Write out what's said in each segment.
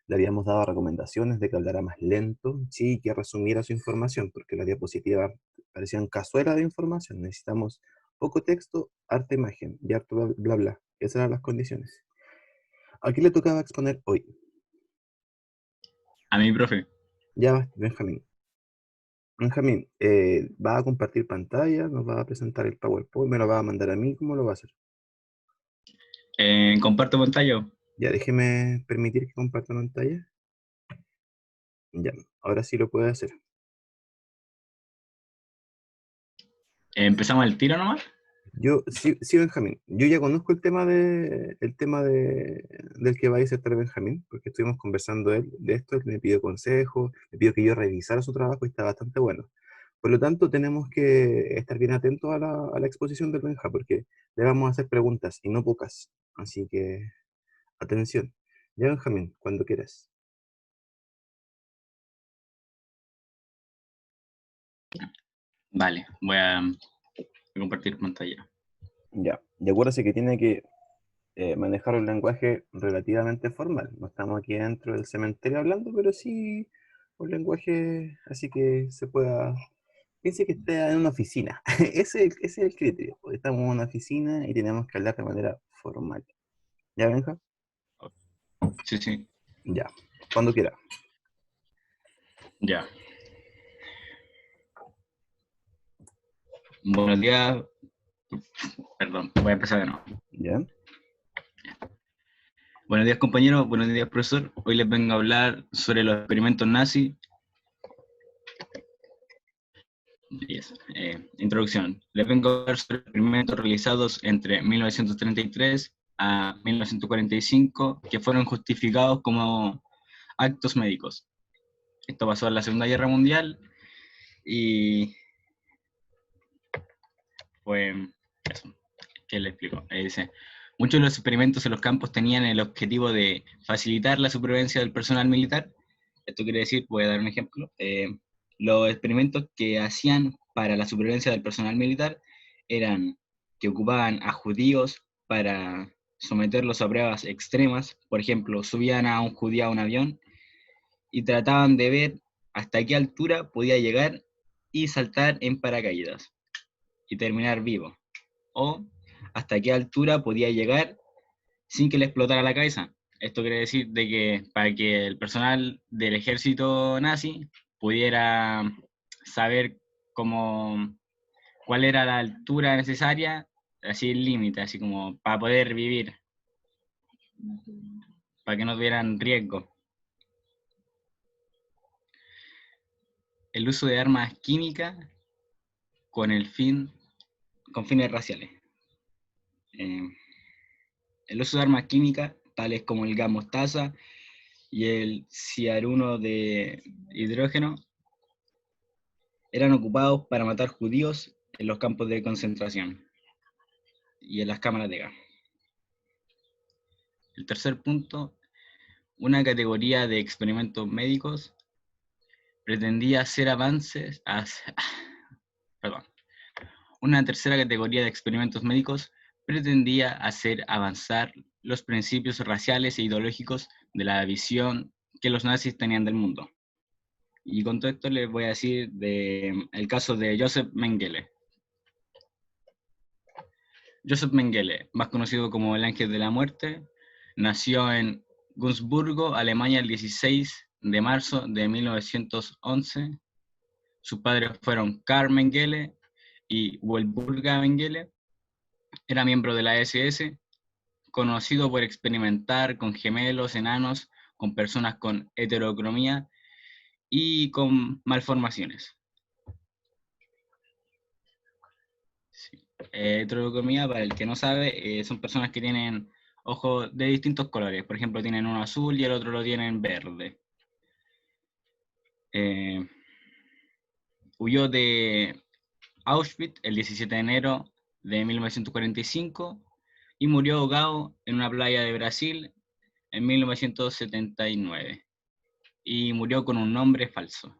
Le habíamos dado recomendaciones de que hablara más lento, sí, que resumiera su información, porque las diapositivas parecían cazuelas de información. Necesitamos poco texto, harta imagen y harto bla bla bla. Esas eran las condiciones. ¿A quién le tocaba exponer hoy? A mi profe. Ya, Benjamín. Benjamín, ¿va a compartir pantalla? ¿Nos va a presentar el PowerPoint? ¿Me lo va a mandar a mí? ¿Cómo lo va a hacer? Comparto pantalla. Ya, déjeme permitir que comparta pantalla. Ya, ahora sí lo puede hacer. Empezamos el tiro nomás. Yo, sí, sí, Benjamín. Yo ya conozco del que va a disertar Benjamín, porque estuvimos conversando de esto, él me pidió consejos, me pidió que yo revisara su trabajo y está bastante bueno. Por lo tanto, tenemos que estar bien atentos a la exposición de Benja, porque le vamos a hacer preguntas y no pocas. Así que, atención. Ya, Benjamín, cuando quieras. Vale, voy a compartir pantalla. Ya, y acuérdese que tiene que manejar un lenguaje relativamente formal. No estamos aquí dentro del cementerio hablando, pero sí un lenguaje así que se pueda... Piense que está en una oficina. Ese es el criterio. Estamos en una oficina y tenemos que hablar de manera formal. ¿Ya, Benja? Sí, sí, Ya. Cuando quiera. ya. Buenos días, perdón, voy a empezar de nuevo. ¿Ya? Buenos días, compañeros, buenos días, profesor. Hoy les vengo a hablar sobre los experimentos nazis. Yes. Introducción. Les vengo a hablar sobre experimentos realizados entre 1933 a 1945 que fueron justificados como actos médicos. Esto pasó en la Segunda Guerra Mundial y fue eso. ¿Qué le explico? Dice, muchos de los experimentos en los campos tenían el objetivo de facilitar la supervivencia del personal militar. Esto quiere decir, voy a dar un ejemplo, los experimentos que hacían para la supervivencia del personal militar eran que ocupaban a judíos para someterlos a pruebas extremas. Por ejemplo, subían a un judío a un avión y trataban de ver hasta qué altura podía llegar y saltar en paracaídas y terminar vivo, o hasta qué altura podía llegar sin que le explotara la cabeza. Esto quiere decir de que para que el personal del ejército nazi pudiera saber cómo, cuál era la altura necesaria, así el límite, así como para poder vivir, para que no tuvieran riesgo. El uso de armas químicas con con fines raciales. Eh, el uso de armas químicas, tales como el gas mostaza y el cianuro de hidrógeno, eran ocupados para matar judíos en los campos de concentración y en las cámaras de gas. El tercer punto, una categoría de experimentos médicos pretendía hacer avances, perdón, una tercera categoría de experimentos médicos pretendía hacer avanzar los principios raciales e ideológicos de la visión que los nazis tenían del mundo. Y con todo esto les voy a decir el caso de Joseph Mengele. Joseph Mengele, más conocido como el Ángel de la Muerte, nació en Günzburgo, Alemania, el 16 de marzo de 1911. Sus padres fueron Karl Mengele y Walburga Mengele. Era miembro de la SS, conocido por experimentar con gemelos enanos, con personas con heterocromía y con malformaciones. Sí. Heterocromía, para el que no sabe, son personas que tienen ojos de distintos colores. Por ejemplo, tienen uno azul y el otro lo tienen verde. Eh, Huyó de Auschwitz el 17 de enero de 1945 y murió ahogado en una playa de Brasil en 1979. Y murió con un nombre falso.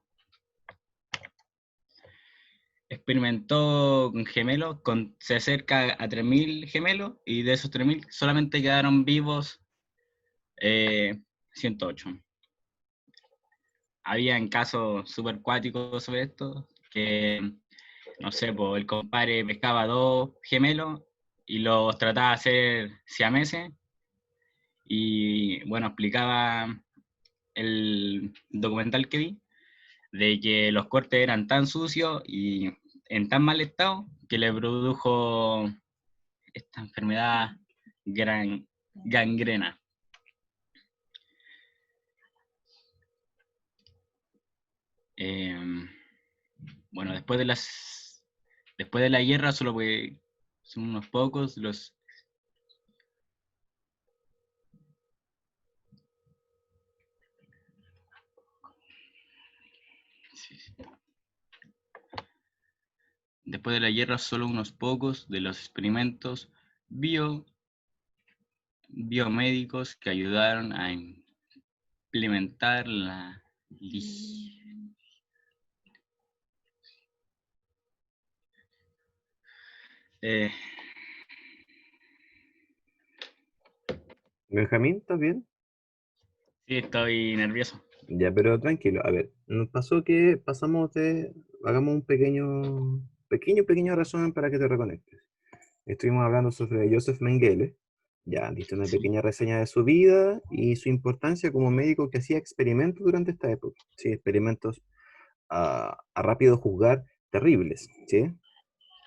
Experimentó con gemelos, se acerca a 3.000 gemelos y de esos 3.000 solamente quedaron vivos 108. habían casos súper cuáticos sobre esto, que, no sé, pues el compadre pescaba dos gemelos y los trataba de hacer siameses, y bueno, explicaba el documental que vi, de que los cortes eran tan sucios y en tan mal estado que le produjo esta enfermedad gangrena. Eh, bueno, después de la guerra solo son unos pocos los... Sí, sí. Después de la guerra solo unos pocos de los experimentos bio, biomédicos que ayudaron a implementar la... Eh, Benjamín, ¿estás bien? sí, estoy nervioso. Ya, pero tranquilo. A ver, nos pasó que hagamos un pequeño resumen para que te reconectes. Estuvimos hablando sobre Joseph Mengele. Ya, diste una Sí. pequeña reseña de su vida y su importancia como médico que hacía experimentos durante esta época. Sí, experimentos a rápido juzgar terribles, ¿sí?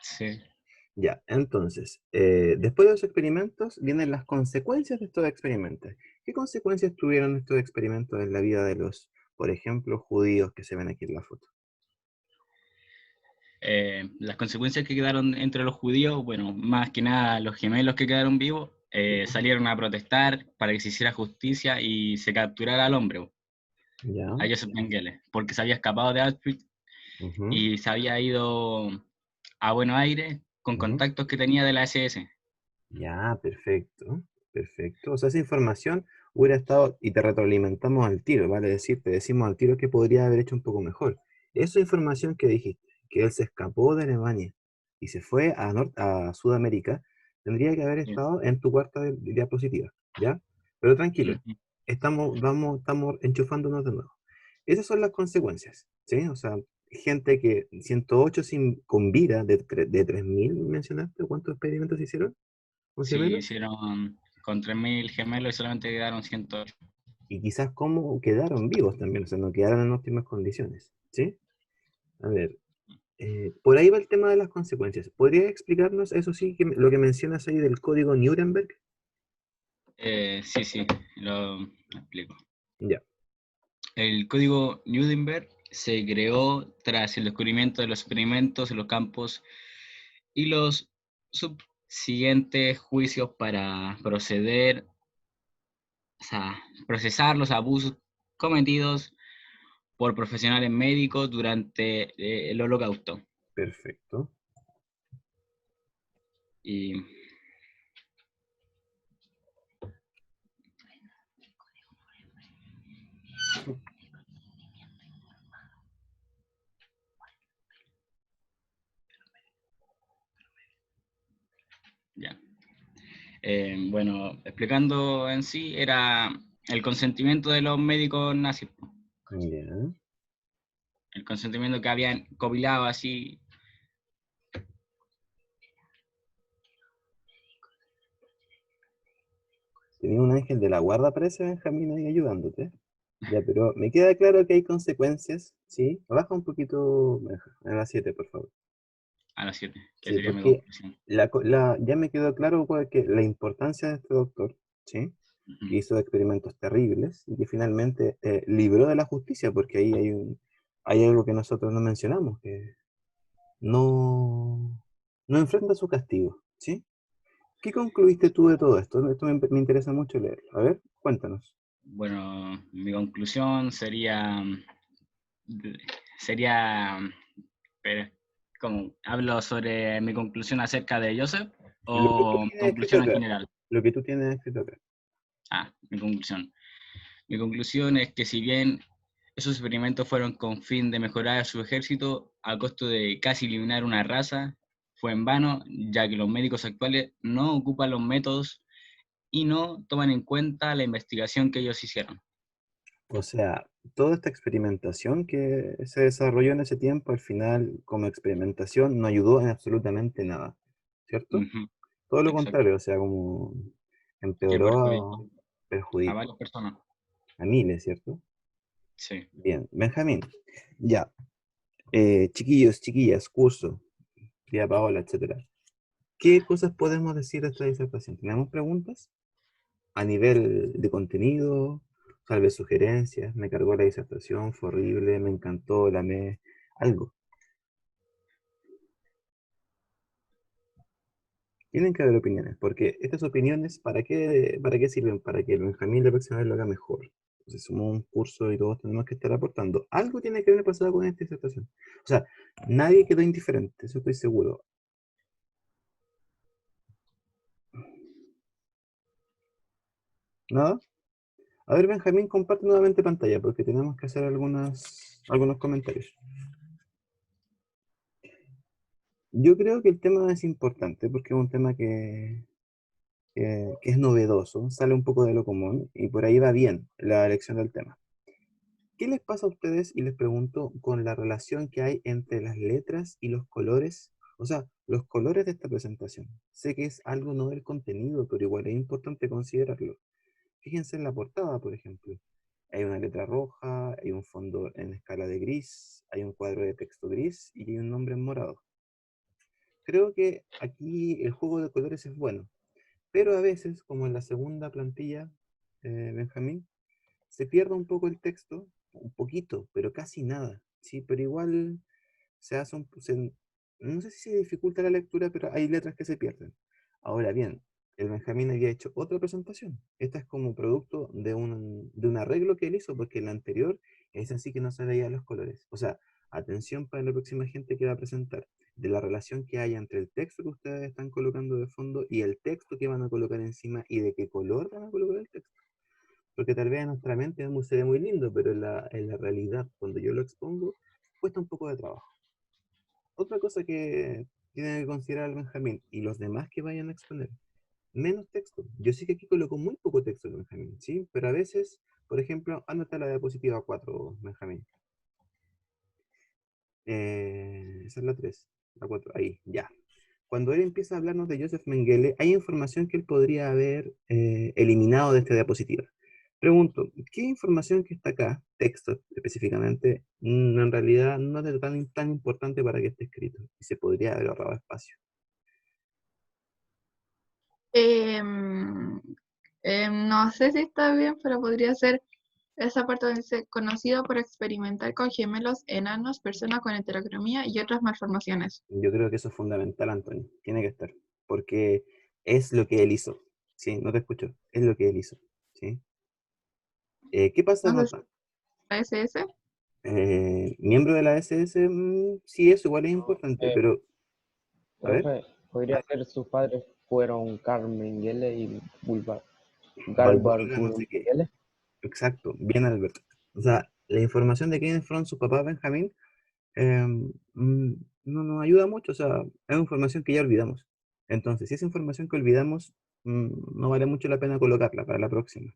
Sí. Ya, entonces, después de los experimentos vienen las consecuencias de estos experimentos. ¿Qué consecuencias tuvieron estos experimentos en la vida de los, por ejemplo, judíos que se ven aquí en la foto? Las consecuencias que quedaron entre los judíos, bueno, más que nada los gemelos que quedaron vivos, salieron a protestar para que se hiciera justicia y se capturara al hombre, Ya, a Joseph Mengele, porque se había escapado de Auschwitz ujú, y se había ido a Buenos Aires con ujú. contactos que tenía de la SS. Ya, perfecto, perfecto. O sea, esa información hubiera estado, y te retroalimentamos al tiro, ¿vale? Es decir, te decimos al tiro que podría haber hecho un poco mejor. Esa información que dijiste, que él se escapó de Alemania y se fue a Sudamérica, tendría que haber Sí. estado en tu cuarta diapositiva, ¿ya? Pero tranquilo, Ujú. estamos enchufándonos de nuevo. Esas son las consecuencias, ¿sí? O sea, gente que 108 con vida de 3.000 mencionaste, ¿cuántos experimentos se hicieron con Sí, gemelos? hicieron con 3.000 gemelos y solamente quedaron 108. Y quizás cómo quedaron vivos también, o sea, no quedaron en óptimas condiciones, ¿sí? A ver, por ahí va el tema de las consecuencias. ¿Podrías explicarnos, eso sí, lo que mencionas ahí del código Nuremberg? Sí, sí, lo explico. Ya, El código Nuremberg se creó tras el descubrimiento de los experimentos en los campos y los subsiguientes juicios para o sea, procesar los abusos cometidos por profesionales médicos durante el Holocausto. perfecto. Y ya. Bueno, explicando en sí, era el consentimiento de los médicos nazis, Ya. el consentimiento que habían copilado así. Tenía un ángel de la guarda, parece, Benjamín, ahí ayudándote. Ya, pero me queda claro que hay consecuencias, ¿sí? Baja un poquito, Benja, a las 7, por favor. A las 7, que Sí, sería mi porque conclusión. ya me quedó claro que la importancia de este doctor, ¿sí? Ujú. Que hizo experimentos terribles y que finalmente libró de la justicia, porque ahí hay algo que nosotros no mencionamos, que no, no enfrenta su castigo, ¿sí? ¿Qué concluiste tú de todo esto? Esto me interesa mucho leerlo. A ver, cuéntanos. Bueno, mi conclusión sería, pero, ¿cómo? ¿Hablo sobre mi conclusión acerca de Joseph Lo que tú o mi tienes escrito conclusión en acá. general? Lo que tú tienes escrito acá. Mi conclusión. Mi conclusión es que si bien esos experimentos fueron con fin de mejorar su ejército a costo de casi eliminar una raza, fue en vano, ya que los médicos actuales no ocupan los métodos y no toman en cuenta la investigación que ellos hicieron. O sea, toda esta experimentación que se desarrolló en ese tiempo, al final, como experimentación, no ayudó en absolutamente nada, ¿cierto? Ujú, Todo lo exacto. contrario, o sea, como Que empeoró, perjudicó a perjudicó varias personas. a miles, ¿cierto? Sí. Bien, Benjamín, ya, chiquillos, chiquillas, curso, tía Paola, etcétera. ¿Qué cosas podemos decir de esta disertación? ¿Tenemos preguntas? A nivel de contenido, tal vez sugerencias, me cargó la disertación, fue horrible, me encantó, la me... algo. Tienen que haber opiniones, porque estas opiniones, para qué sirven? Para que el Benjamín la próxima vez lo haga mejor. Entonces, somos un curso y todos tenemos que estar aportando. Algo tiene que haber pasado con esta disertación. O sea, nadie quedó indiferente, eso estoy seguro. ¿Nada? A ver, Benjamín, comparte nuevamente pantalla, porque tenemos que hacer algunos comentarios. Yo creo que el tema es importante, porque es un tema que es novedoso, sale un poco de lo común, y por ahí va bien la elección del tema. ¿Qué les pasa a ustedes? Y les pregunto con la relación que hay entre las letras y los colores, o sea, los colores de esta presentación. Sé que es algo no del contenido, pero igual es importante considerarlo. Fíjense en la portada, por ejemplo. Hay una letra roja, hay un fondo en escala de gris, hay un cuadro de texto gris y hay un nombre en morado. Creo que aquí el juego de colores es bueno, pero a veces, como en la segunda plantilla, Benjamín, se pierde un poco el texto, un poquito, pero casi nada, ¿sí? Pero igual se hace no sé si se dificulta la lectura, pero hay letras que se pierden. Ahora bien, el Benjamín había hecho otra presentación. Esta es como producto de un arreglo que él hizo, porque en la anterior es así que no se veían los colores. O sea, atención para la próxima gente que va a presentar, de la relación que hay entre el texto que ustedes están colocando de fondo y el texto que van a colocar encima y de qué color van a colocar el texto. Porque tal vez en nuestra mente se ve muy lindo, pero en la realidad, cuando yo lo expongo, cuesta un poco de trabajo. Otra cosa que tiene que considerar el Benjamín y los demás que vayan a exponer, menos texto. Yo sé que aquí coloco muy poco texto el Benjamín, ¿sí? Pero a veces, por ejemplo, anota la diapositiva 4, Benjamín. Esa es la 3, la 4, ahí, ya. Cuando él empieza a hablarnos de Joseph Mengele, hay información que él podría haber eliminado de esta diapositiva. Pregunto, ¿qué información que está acá, texto específicamente, en realidad no es tan importante para que esté escrito y se podría haber ahorrado espacio? Em, no sé si está bien, pero podría ser esa parte donde dice conocido por experimentar con gemelos enanos, personas con heterocromía y otras malformaciones. Yo creo que eso es fundamental, Antonio, tiene que estar, porque es lo que él hizo, ¿sí? No te escucho, es lo que él hizo, ¿sí? ¿Qué pasa, No sé si Nota? es ese. Miembro de la SS, sí, eso igual es No, importante, pero, a ver. profe, podría ser sus padres fueron Carmen Mengele y Galbar Balburga, no sé qué. Mengele. Exacto, bien Alberto. O sea, la información de quiénes fueron sus papás, Benjamín, eh, no nos ayuda mucho, o sea, es información que ya olvidamos. Entonces, si es información que olvidamos, no vale mucho la pena colocarla para la próxima.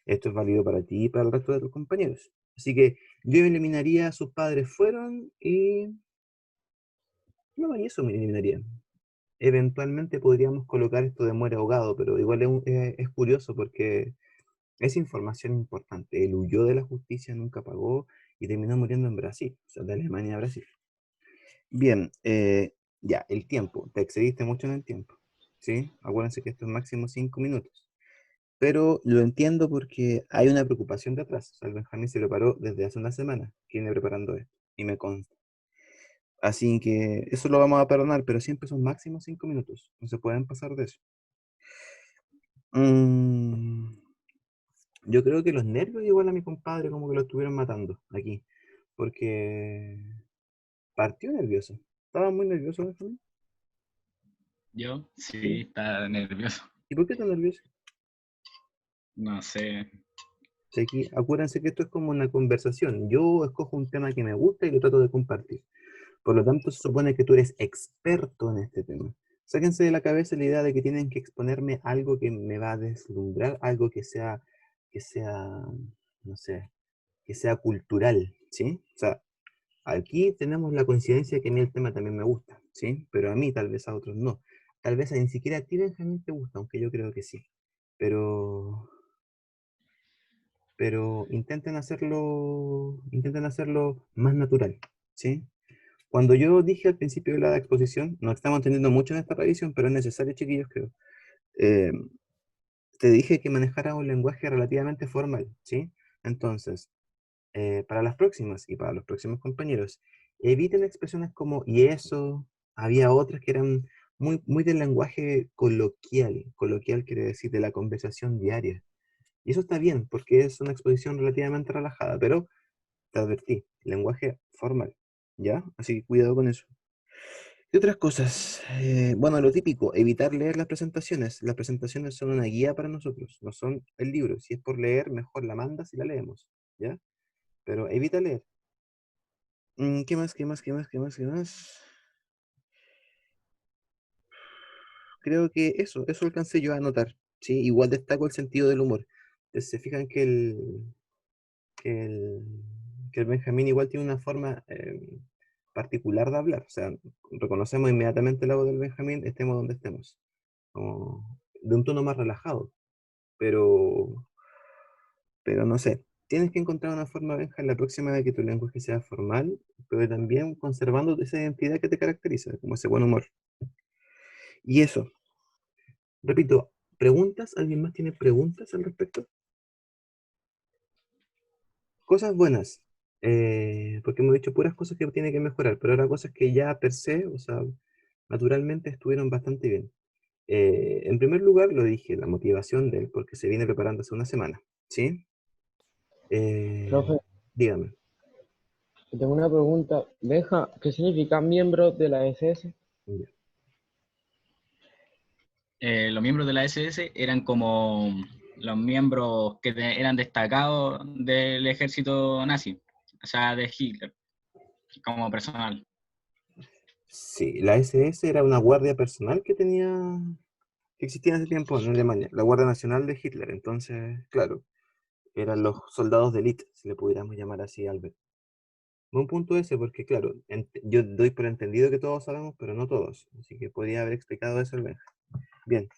Esto es válido para ti y para el resto de tus compañeros. Así que yo eliminaría sus padres fueron y... No, y eso me eliminaría. Eventualmente podríamos colocar esto de muere ahogado, pero igual es curioso porque es información importante. Él huyó de la justicia, nunca pagó y terminó muriendo en Brasil, o sea, de Alemania a Brasil. Bien, ya, el tiempo. Te excediste mucho en el tiempo, ¿sí? Acuérdense que esto es máximo 5 minutos. Pero lo entiendo porque hay una preocupación detrás. O sea, el Benjamín se lo paró desde hace una semana que viene preparando esto, y me consta. Así que eso lo vamos a perdonar, pero siempre son máximo 5 minutos. No se pueden pasar de eso. Mm, yo creo que los nervios igual a mi compadre como que lo estuvieron matando aquí. Porque partió nervioso. Estaba muy nervioso, Benjamín. Yo sí, Sí. estaba nervioso. ¿Y por qué tan nervioso? No sé. Si aquí, acuérdense que esto es como una conversación. Yo escojo un tema que me gusta y lo trato de compartir. Por lo tanto, se supone que tú eres experto en este tema. Sáquense de la cabeza la idea de que tienen que exponerme algo que me va a deslumbrar, algo que sea, no sé, que sea cultural, ¿sí? O sea, aquí tenemos la coincidencia que a mí el tema también me gusta, ¿sí? Pero a mí tal vez a otros no. Tal vez ni siquiera a ti, Benjamín, te gusta, aunque yo creo que sí. Pero, pero intenten hacerlo más natural, ¿sí? Cuando yo dije al principio de la exposición, no estamos entendiendo mucho en esta revisión, pero es necesario, chiquillos, creo. eh, Te dije que manejara un lenguaje relativamente formal, ¿sí? Entonces, para las próximas y para los próximos compañeros, eviten expresiones como y eso. Había otras que eran muy, muy del lenguaje coloquial. Coloquial quiere decir de la conversación diaria. Y eso está bien, porque es una exposición relativamente relajada, pero te advertí, lenguaje formal, ¿ya? Así que cuidado con eso. ¿Qué otras cosas? Bueno, lo típico, evitar leer las presentaciones. Las presentaciones son una guía para nosotros, no son el libro. Si es por leer, mejor la mandas y la leemos, ¿ya? Pero evita leer. ¿Qué más, qué más, qué más, qué más, qué más? Creo que eso alcancé yo a notar, ¿sí? Igual destaco el sentido del humor. Se fijan que el, que el Benjamín igual tiene una forma particular de hablar. O sea, reconocemos inmediatamente la voz del Benjamín, estemos donde estemos. Como de un tono más relajado. Pero, pero no sé. Tienes que encontrar una forma, Benja, en la próxima de que tu lenguaje sea formal, pero también conservando esa identidad que te caracteriza, como ese buen humor. Y eso, repito, ¿preguntas? ¿Alguien más tiene preguntas al respecto? Cosas buenas, porque hemos dicho puras cosas que tiene que mejorar, pero ahora cosas que ya per se, o sea, naturalmente estuvieron bastante bien. En primer lugar, lo dije, la motivación de él, porque se viene preparando hace una semana, ¿sí? Profe, Dígame. tengo una pregunta. Benja, ¿qué significa miembro de la SS? Ya. Los miembros de la SS eran como los miembros que eran destacados del ejército nazi, o sea, de Hitler, como personal. Sí, la SS era una guardia personal que existía en ese tiempo en Alemania, la Guardia Nacional de Hitler. Entonces, claro, eran los soldados de élite, si le pudiéramos llamar así, Albert. Buen punto ese, porque claro, yo doy por entendido que todos sabemos, pero no todos. Así que podría haber explicado eso el Benja. Bien.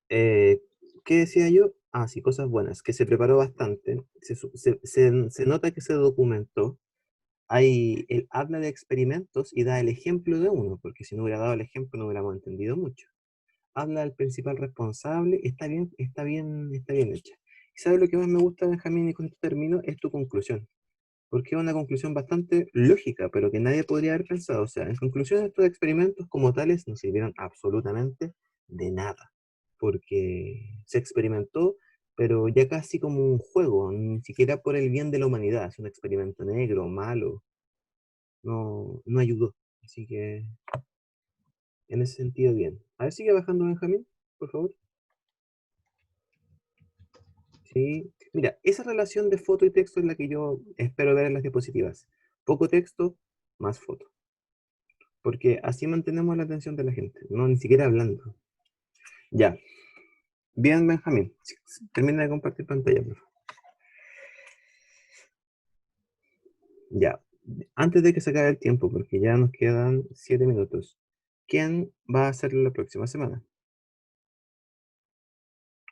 Eh, ¿Qué decía yo? Ah, sí, cosas buenas, que se preparó bastante. Se nota que se documentó. Él habla de experimentos y da el ejemplo de uno, porque si no hubiera dado el ejemplo no hubiéramos entendido mucho. Habla del principal responsable, está bien, está bien, está bien hecha. ¿Y sabes lo que más me gusta, Benjamín? Y con esto termino, es tu conclusión. Porque es una conclusión bastante lógica, pero que nadie podría haber pensado. O sea, en conclusión, estos experimentos como tales no sirvieron absolutamente de nada, porque se experimentó, pero ya casi como un juego, ni siquiera por el bien de la humanidad. Es un experimento negro, malo, no ayudó. Así que, en ese sentido, bien. A ver, sigue bajando, Benjamín, por favor. Sí. Mira, esa relación de foto y texto es la que yo espero ver en las diapositivas. Poco texto, más foto. Porque así mantenemos la atención de la gente, no ni siquiera hablando. Ya. Bien, Benjamín. Termina de compartir pantalla, por favor. Ya. Antes de que se acabe el tiempo, porque ya nos quedan 7 minutos. ¿Quién va a hacerlo la próxima semana?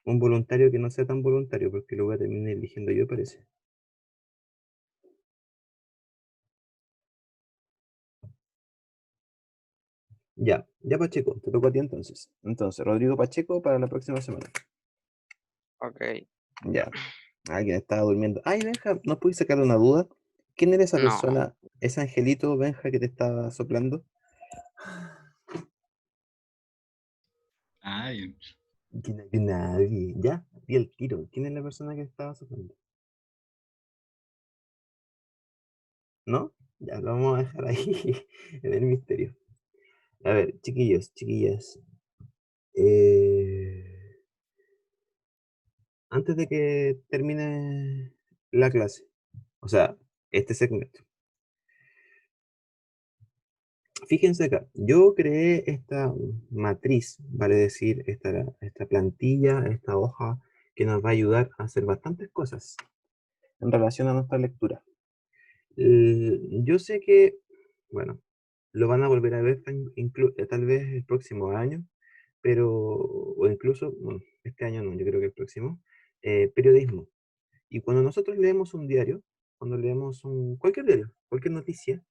Un voluntario que no sea tan voluntario, porque lo voy a terminar eligiendo yo, parece. Ya, ya Pacheco, te toca a ti entonces. Entonces, Rodrigo Pacheco para la próxima semana. Ok. Ya. Alguien estaba durmiendo. Ay, Benja, ¿no puedes sacar una duda? ¿Quién era esa No, persona, ese angelito, Benja, que te estaba soplando? Ay, Nadie. Ya, di el tiro. ¿Quién es la persona que estaba soplando? ¿No? Ya, lo vamos a dejar ahí en el misterio. A ver, chiquillos, chiquillas. eh, Antes de que termine la clase, o sea, este segmento. Fíjense acá, yo creé esta matriz, vale decir, esta plantilla, esta hoja, que nos va a ayudar a hacer bastantes cosas. en relación a nuestra lectura. Yo sé que, bueno, lo van a volver a ver tal vez el próximo año, pero, o incluso, bueno, este año no, yo creo que el próximo, periodismo. Y cuando nosotros leemos un diario, cuando leemos cualquier diario, cualquier noticia,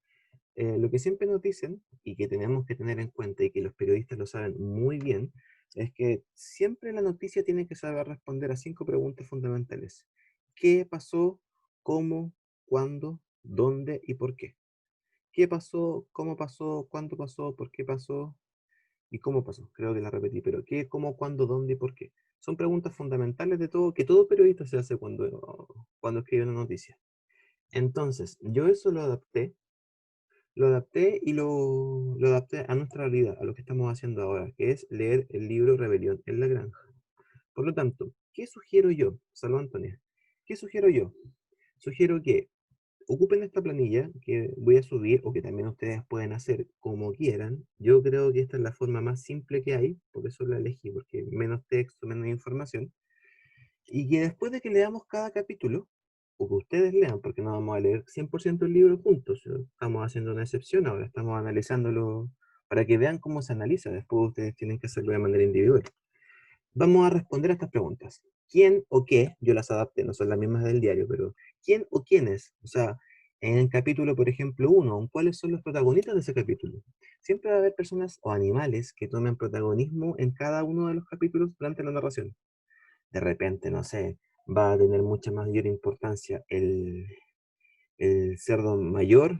lo que siempre nos dicen, y que tenemos que tener en cuenta, y que los periodistas lo saben muy bien, es que siempre la noticia tiene que saber responder a 5 preguntas fundamentales. ¿Qué pasó? ¿Cómo? ¿Cuándo? ¿Dónde? ¿Y por qué? ¿Qué pasó? ¿Cómo pasó? ¿Cuándo pasó? ¿Por qué pasó? ¿Y cómo pasó? Creo que la repetí, pero ¿qué, cómo, cuándo, dónde y por qué? Son preguntas fundamentales de todo, que todo periodista se hace cuando escribe una noticia. Entonces, yo eso lo adapté y lo adapté a nuestra realidad, a lo que estamos haciendo ahora, que es leer el libro Rebelión en la Granja. Por lo tanto, ¿qué sugiero yo? Salud, Antonia. ¿Qué sugiero yo? Sugiero que ocupen esta planilla que voy a subir, o que también ustedes pueden hacer como quieran. Yo creo que esta es la forma más simple que hay, por eso la elegí, porque menos texto, menos información. Y que después de que leamos cada capítulo, o que ustedes lean, porque no vamos a leer 100% el libro juntos, estamos haciendo una excepción ahora, estamos analizándolo para que vean cómo se analiza, después ustedes tienen que hacerlo de manera individual. Vamos a responder a estas preguntas. ¿Quién o qué? Yo las adapté, no son las mismas del diario, pero ¿quién o quiénes? O sea, en el capítulo, por ejemplo, 1, ¿cuáles son los protagonistas de ese capítulo? Siempre va a haber personas o animales que tomen protagonismo en cada uno de los capítulos durante la narración. De repente, no sé, va a tener mucha mayor importancia el cerdo minor,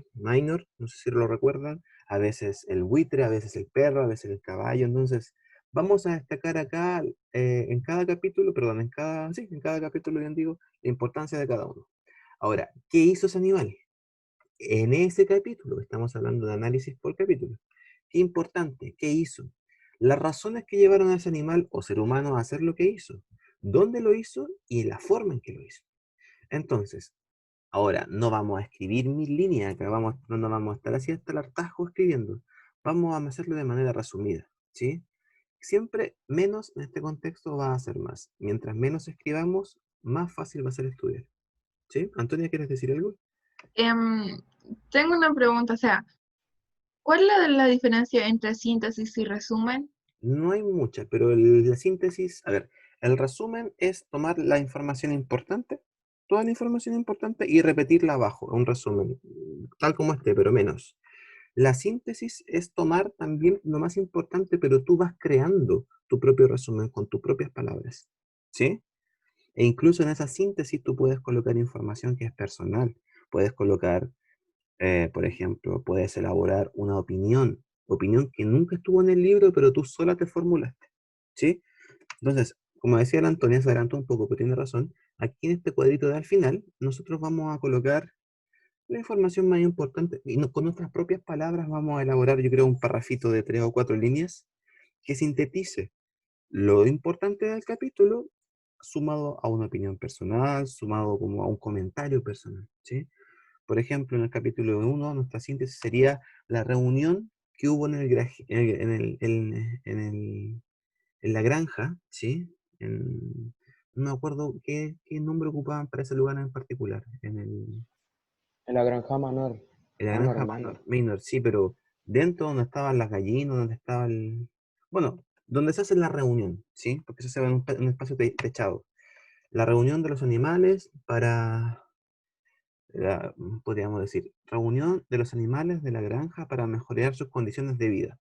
no sé si lo recuerdan, a veces el buitre, a veces el perro, a veces el caballo. Entonces, vamos a destacar acá en cada capítulo, perdón, en cada capítulo, bien digo, la importancia de cada uno. Ahora, ¿qué hizo ese animal? En ese capítulo, estamos hablando de análisis por capítulo. Qué importante, ¿qué hizo? Las razones que llevaron a ese animal o ser humano a hacer lo que hizo, dónde lo hizo y la forma en que lo hizo. Entonces, ahora no vamos a escribir 1000 líneas acá, no nos vamos a estar así hasta el hartazgo escribiendo. Vamos a hacerlo de manera resumida, ¿sí? Siempre menos en este contexto va a ser más. Mientras menos escribamos, más fácil va a ser estudiar. ¿Sí? Antonia, ¿quieres decir algo? Em, Tengo una pregunta, o sea, ¿cuál es la diferencia entre síntesis y resumen? No hay mucha, pero la síntesis, a ver, el resumen es tomar la información importante, toda la información importante y repetirla abajo, un resumen, tal como esté, pero menos. La síntesis es tomar también lo más importante, pero tú vas creando tu propio resumen con tus propias palabras, ¿sí? E incluso en esa síntesis tú puedes colocar información que es personal, puedes colocar por ejemplo, puedes elaborar una opinión que nunca estuvo en el libro, pero tú sola te formulaste, ¿sí? Entonces, como decía la Antonia, se adelantó un poco, pero tiene razón. Aquí en este cuadrito de al final, nosotros vamos a colocar la información más importante y con nuestras propias palabras vamos a elaborar, yo creo, un parrafito de 3 o 4 líneas que sintetice lo importante del capítulo sumado a una opinión personal, sumado como a un comentario personal, ¿sí? Por ejemplo, en el capítulo 1, nuestra síntesis sería la reunión que hubo en la granja, ¿sí? No me acuerdo qué nombre ocupaban para ese lugar en particular. En la granja Manor, En la Manor, granja Manor. Minor, sí, pero dentro donde estaban las gallinas, donde estaba bueno, donde se hace la reunión, ¿sí? Porque se hace en un espacio techado. La reunión de los animales podríamos decir, reunión de los animales de la granja para mejorar sus condiciones de vida.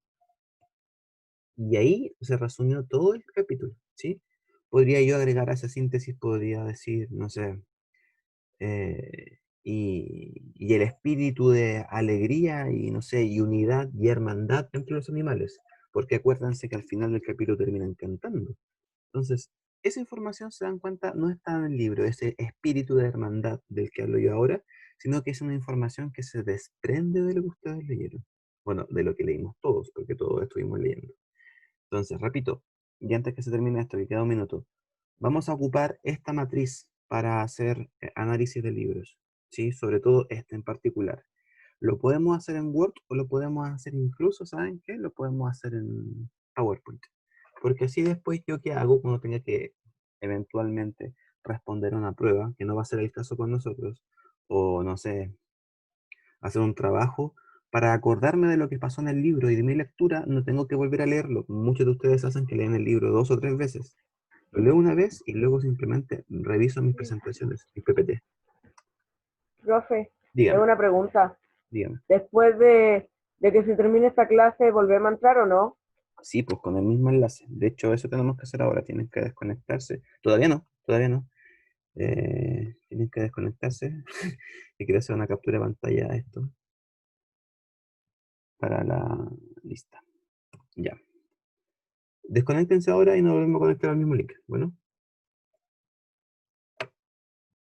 Y ahí se resumió todo el capítulo, ¿sí? Podría yo agregar a esa síntesis, podría decir, no sé, y el espíritu de alegría y, no sé, y unidad y hermandad entre los animales, porque acuérdense que al final del capítulo terminan cantando. Entonces, esa información, se dan cuenta, no está en el libro, ese espíritu de hermandad del que hablo yo ahora, sino que es una información que se desprende de lo que ustedes leyeron. Bueno, de lo que leímos todos, porque todos estuvimos leyendo. Entonces, repito, y antes que se termine esto, que queda un minuto, vamos a ocupar esta matriz para hacer análisis de libros, ¿sí? Sobre todo este en particular. Lo podemos hacer en Word o lo podemos hacer incluso, ¿saben qué? Lo podemos hacer en PowerPoint. Porque así después yo qué hago cuando tenga que eventualmente responder una prueba, que no va a ser el caso con nosotros, o no sé, hacer un trabajo, para acordarme de lo que pasó en el libro y de mi lectura, no tengo que volver a leerlo. Muchos de ustedes hacen que leen el libro 2 o 3 veces. Lo leo una vez y luego simplemente reviso mis presentaciones, mis PPT. Profe, tengo Dígame, una pregunta. dígame. Después de que se termine esta clase, ¿volvemos a entrar o no? Sí, pues con el mismo enlace. De hecho, eso tenemos que hacer ahora. Tienen que desconectarse. Todavía no, todavía no. Tienen que desconectarse. Y quiero hacer una captura de pantalla de esto para la lista. Ya. Desconéctense ahora y nos volvemos a conectar al mismo link. Bueno.